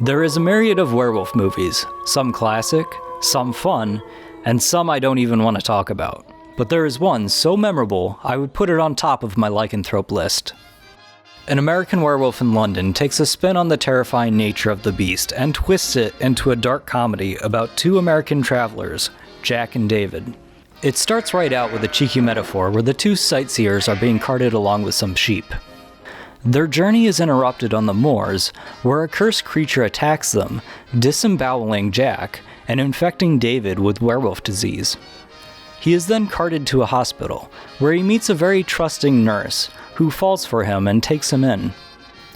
There is a myriad of werewolf movies, some classic, some fun, and some I don't even want to talk about. But there is one so memorable, I would put it on top of my lycanthrope list. An American Werewolf in London takes a spin on the terrifying nature of the beast and twists it into a dark comedy about two American travelers, Jack and David. It starts right out with a cheeky metaphor where the two sightseers are being carted along with some sheep. Their journey is interrupted on the moors, where a cursed creature attacks them, disemboweling Jack and infecting David with werewolf disease. He is then carted to a hospital, where he meets a very trusting nurse, who falls for him and takes him in.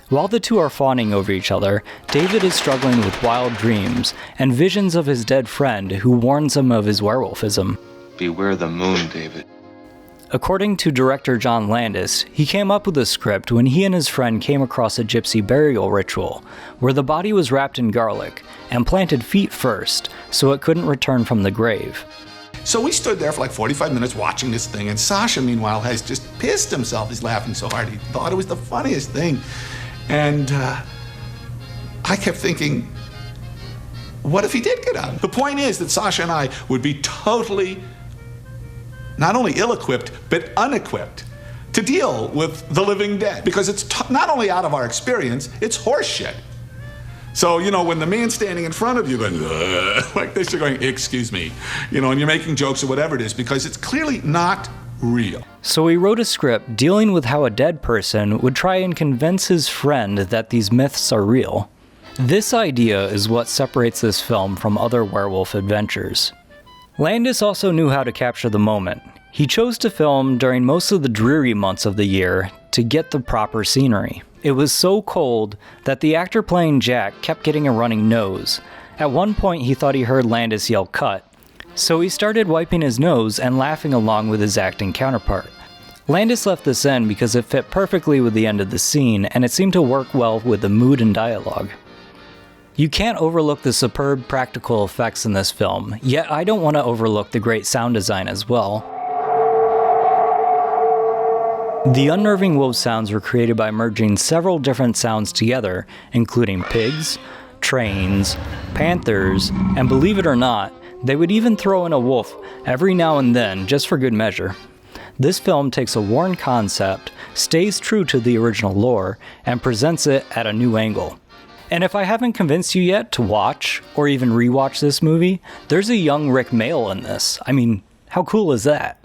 While the two are fawning over each other, David is struggling with wild dreams and visions of his dead friend who warns him of his werewolfism. Beware the moon, David. According to director John Landis, he came up with a script when he and his friend came across a gypsy burial ritual, where the body was wrapped in garlic and planted feet first, so it couldn't return from the grave. So we stood there for like 45 minutes watching this thing, and Sasha, meanwhile, has just pissed himself. He's laughing so hard. He thought it was the funniest thing. And I kept thinking, what if he did get out? The point is that Sasha and I would be totally not only ill-equipped, but unequipped to deal with the living dead. Because it's not only out of our experience, it's horse shit. So, when the man's standing in front of you going, like this, you're going, excuse me, and you're making jokes or whatever it is, because it's clearly not real. So he wrote a script dealing with how a dead person would try and convince his friend that these myths are real. This idea is what separates this film from other werewolf adventures. Landis also knew how to capture the moment. He chose to film during most of the dreary months of the year to get the proper scenery. It was so cold that the actor playing Jack kept getting a running nose. At one point he thought he heard Landis yell "cut," so he started wiping his nose and laughing along with his acting counterpart. Landis left this in because it fit perfectly with the end of the scene and it seemed to work well with the mood and dialogue. You can't overlook the superb practical effects in this film, yet I don't want to overlook the great sound design as well. The unnerving wolf sounds were created by merging several different sounds together, including pigs, trains, panthers, and believe it or not, they would even throw in a wolf every now and then just for good measure. This film takes a worn concept, stays true to the original lore, and presents it at a new angle. And if I haven't convinced you yet to watch, or even rewatch this movie, there's a young Rick Mayall in this. I mean, how cool is that?